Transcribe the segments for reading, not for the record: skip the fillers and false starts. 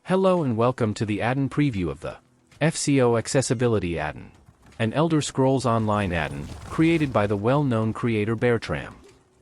Hello and welcome to the Addon preview of the FCO Accessibility Addon, an Elder Scrolls Online addon, created by the well-known creator Vertsion.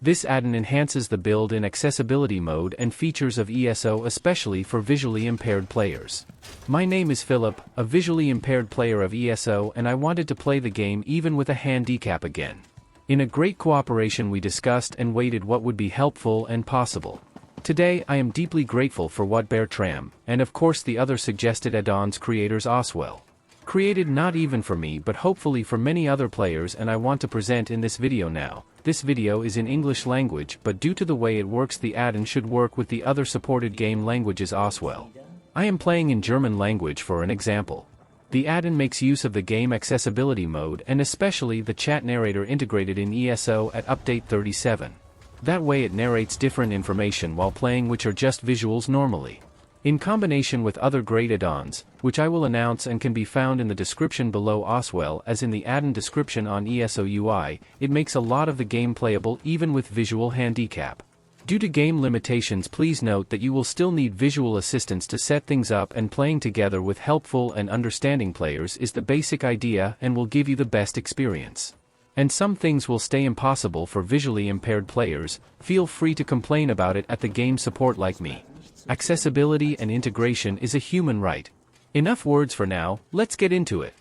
This addon enhances the build in accessibility mode and features of ESO especially for visually impaired players. My name is Philip, a visually impaired player of ESO, and I wanted to play the game even with a handicap again. In a great cooperation we discussed and weighted what would be helpful and possible. Today I am deeply grateful for what Vertsion, and of course the other suggested add-ons creators aswell, created not even for me but hopefully for many other players, and I want to present in this video now. This video is in English language, but due to the way it works the addon should work with the other supported game languages aswell. I am playing in German language for an example. The addon makes use of the game accessibility mode and especially the chat narrator integrated in ESO at update 37. That way it narrates different information while playing, which are just visuals normally. In combination with other great add-ons, which I will announce and can be found in the description below as well as in the addon description on ESOUI, it makes a lot of the game playable even with visual handicap. Due to game limitations, please note that you will still need visual assistance to set things up, and playing together with helpful and understanding players is the basic idea and will give you the best experience. And some things will stay impossible for visually impaired players. Feel free to complain about it at the game support like me. Accessibility and integration is a human right. Enough words for now, let's get into it.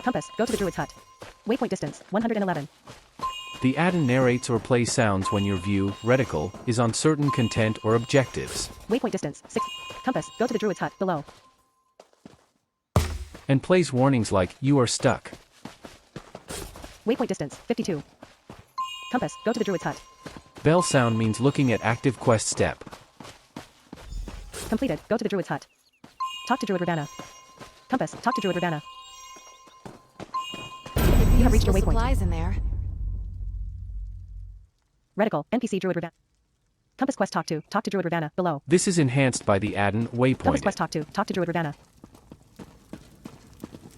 Compass, go to the druid's hut. Waypoint distance, 111. The addon narrates or plays sounds when your view, reticle, is on certain content or objectives. Waypoint distance, 6. Compass, go to the druid's hut, below. And plays warnings like, you are stuck. Waypoint distance, 52. Compass, go to the druid's hut. Bell sound means looking at active quest step. Completed, go to the druid's hut. Talk to Druid Urbana. Compass, talk to Druid Urbana. You have reached your waypoint. Supplies in there. Reticle, NPC Druid Urbana. Compass quest talk to Druid Urbana, below. This is enhanced by the addon Compass waypoint. quest talk to Druid Urbana.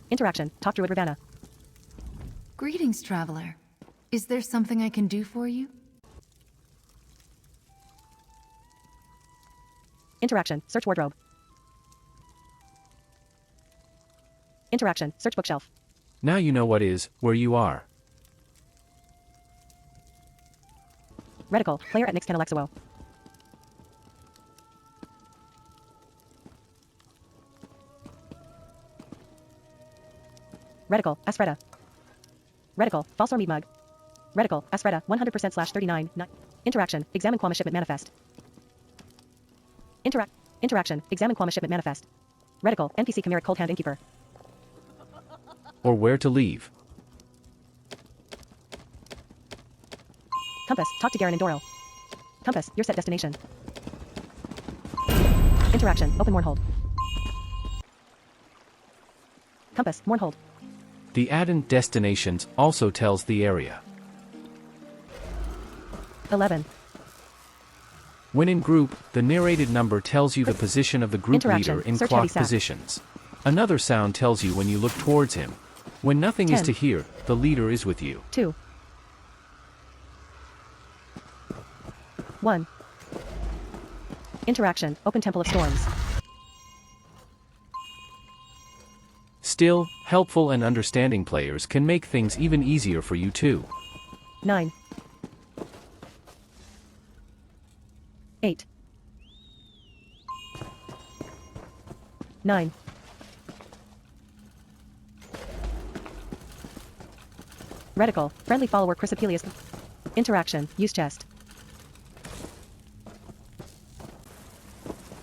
Interaction, talk Druid Urbana. Greetings, traveler. Is there something I can do for you? Interaction, search wardrobe. Interaction, search bookshelf. Now you know what is, where you are. Reticle, player at Nixcan Alexuo. Reticle, Asfreda. Reticle, false or mead mug. Reticle, Asfreda, 100%/39. Interaction, examine Quama shipment manifest. Interaction, examine Quama shipment manifest. Reticle, NPC Chimeric cold hand innkeeper. Or where to leave. Compass, talk to Garen and Doro. Compass, your set destination. Interaction, open Mournhold. Compass, Mournhold. The addon destinations also tells the area. 11. When in group, the narrated number tells you the position of the group Interaction, leader in search heavy clock sap. positions. Another sound tells you when you look towards him. When nothing is 10. to hear, the leader is with you. 2. 1. Interaction, open Temple of Storms. Still, helpful and understanding players can make things even easier for you too. 9. 8. 9. Reticle, friendly follower Chrysopelius. Interaction, use chest.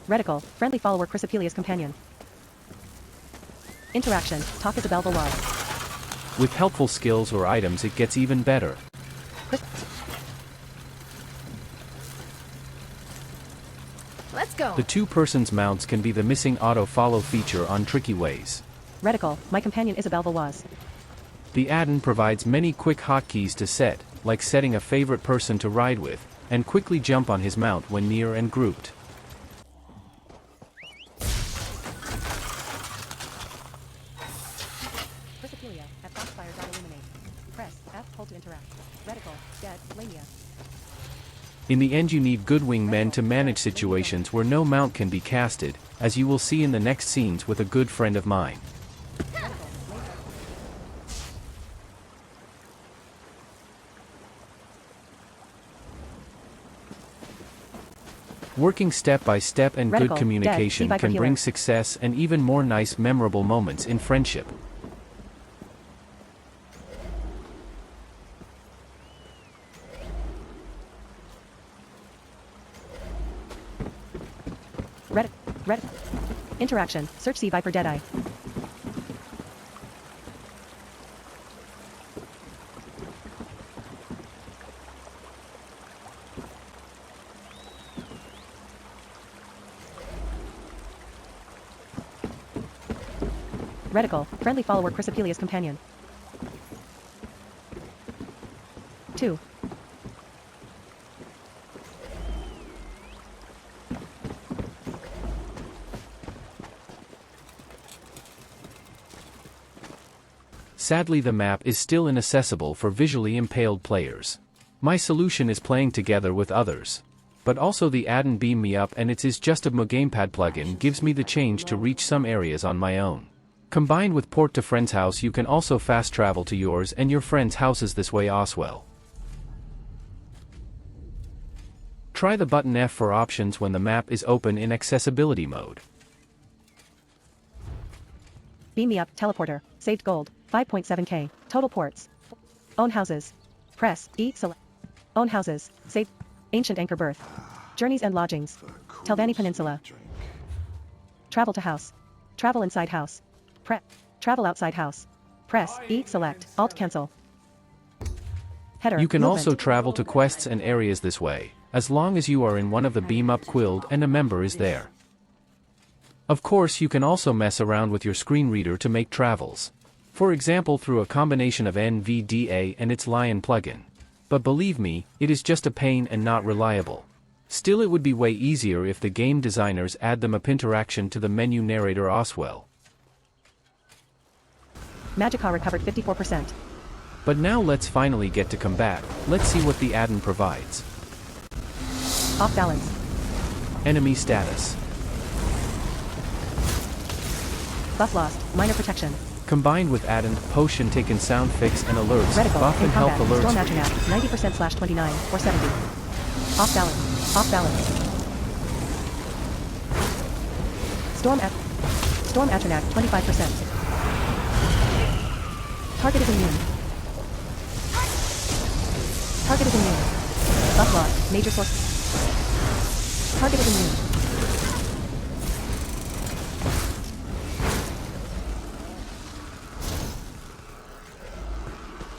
Reticle, friendly follower Chrysopelius companion. Interaction, talk Isabel Valois. With helpful skills or items it gets even better. Let's go. The two-persons mounts can be the missing auto-follow feature on tricky ways. Reticle, my companion Isabel Valois. The addon provides many quick hotkeys to set, like setting a favorite person to ride with, and quickly jump on his mount when near and grouped. Chrysophilia, at Foxfire.illuminate. Press F, hold to interact. Reticle, dead, Lamia. In the end you need good wingmen to manage situations where no mount can be casted, as you will see in the next scenes with a good friend of mine. Working step by step and good communication can bring success and even more nice memorable moments in friendship. Red. Interaction. Search C Viper Deadeye. Reticle. Friendly follower Chrysopelia's companion. 2. Sadly, the map is still inaccessible for visually impaired players. My solution is playing together with others. But also the Addon Beam Me Up and its just a gamepad plugin gives me the change to reach some areas on my own. Combined with port to friend's house, you can also fast travel to yours and your friend's houses this way aswell. Try the button F for options when the map is open in accessibility mode. Beam Me Up, teleporter, saved gold, 5.7k, total ports. Own houses. Press, E, select. Own houses, save. Ancient Anchor Berth. Journeys and lodgings. Telvanni Peninsula. Travel to house. Travel inside house. Travel outside house. Press, E, select, Alt cancel. Header, you can movement. also travel to quests and areas this way, as long as you are in one of the Beam Up Guild and a member is there. Of course, you can also mess around with your screen reader to make travels. For example, through a combination of NVDA and its Lion plugin. But believe me, it is just a pain and not reliable. Still, it would be way easier if the game designers add the map interaction to the menu narrator aswell. Magica recovered 54%. But now let's finally get to combat. Let's see what the addon provides. Off balance. Enemy status. Buff lost, minor protection. Combined with addon, potion taken sound fix and alerts, Reticle, buff and health alerts. Storm Atronach, 90%/29, or 70. Off balance, off balance. Storm Atronach, 25%. Targeted immune. Targeted immune. Buff lost, major source. Targeted immune.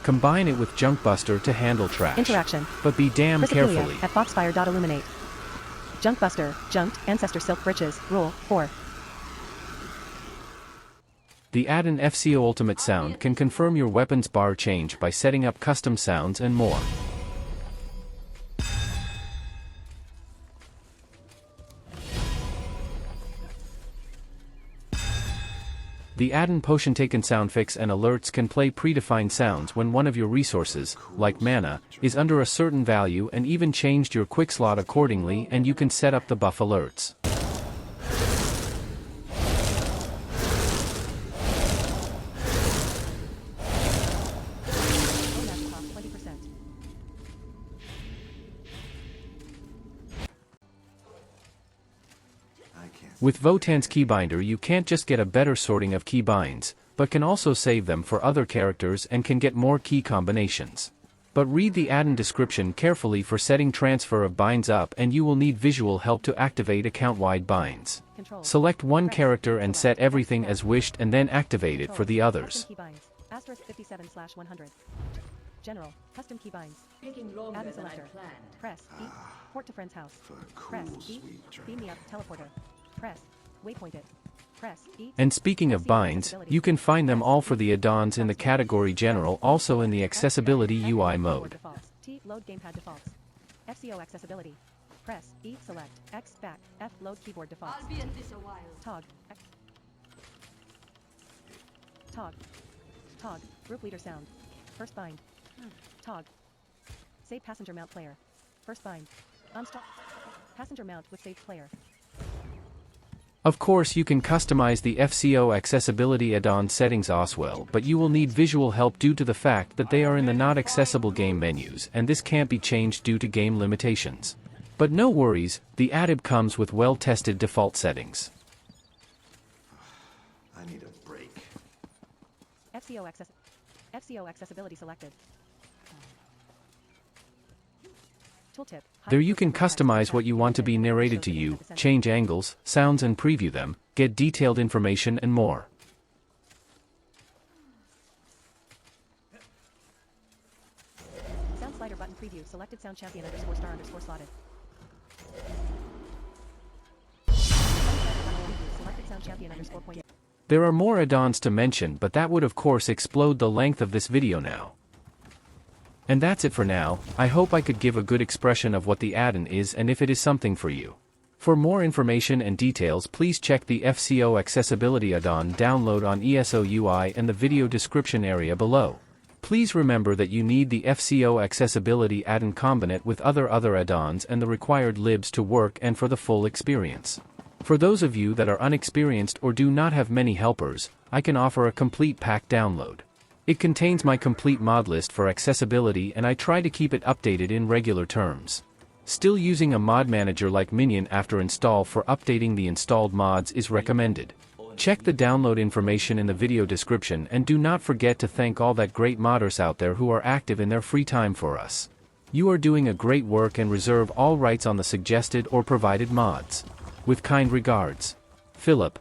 Combine it with Junkbuster to handle trash. Interaction. But be damn carefully. At Foxfire.illuminate. Junkbuster, Junked, Ancestor Silk Breeches, Rule 4. The Addon FCO Ultimate Sound can confirm your weapon's bar change by setting up custom sounds and more. The Addon Potion Taken Sound Fix and alerts can play predefined sounds when one of your resources, like mana, is under a certain value, and even changed your quick slot accordingly, and you can set up the buff alerts. With Votan's keybinder you can't just get a better sorting of keybinds, but can also save them for other characters and can get more key combinations. But read the Addon description carefully for setting transfer of binds up, and you will need visual help to activate account-wide binds. Select one character and set everything as wished and then activate it for the others. Asterisk 57/100. General, custom keybinds. Addon selector. Press E. Port to friend's house. Press E. Beam Me Up, teleporter. Press, waypoint it. Press E. And speaking of binds, you can find them all for the add-ons in the category General, also in the Accessibility UI mode. T. Load gamepad defaults. FCO Accessibility. Press E. Select X back F. Load keyboard defaults. I'll be at this a while. Tog. Tog. Tog. Group leader sound. First bind. Tog. Save passenger mount player. First bind. Uninstall. Passenger mount with saved player. Of course you can customize the FCO Accessibility Addon settings aswell, but you will need visual help due to the fact that they are in the not accessible game menus, and this can't be changed due to game limitations. But no worries, the addon comes with well-tested default settings. I need a break. FCO accessibility selected. Tooltip. There you can customize what you want to be narrated to you, change angles, sounds and preview them, get detailed information and more. Sound slider button preview. Selected sound champion _ star _ slotted. Selected sound champion _ point. There are more add-ons to mention, but that would of course explode the length of this video now. And that's it for now. I hope I could give a good expression of what the addon is and if it is something for you. For more information and details, please check the FCO Accessibility Addon download on ESOUI and the video description area below. Please remember that you need the FCO Accessibility Addon combinate with other add-ons and the required libs to work and for the full experience. For those of you that are unexperienced or do not have many helpers, I can offer a complete pack download. It contains my complete mod list for accessibility and I try to keep it updated in regular terms. Still using a mod manager like Minion after install for updating the installed mods is recommended. Check the download information in the video description and do not forget to thank all that great modders out there who are active in their free time for us. You are doing a great work and reserve all rights on the suggested or provided mods. With kind regards, Philip.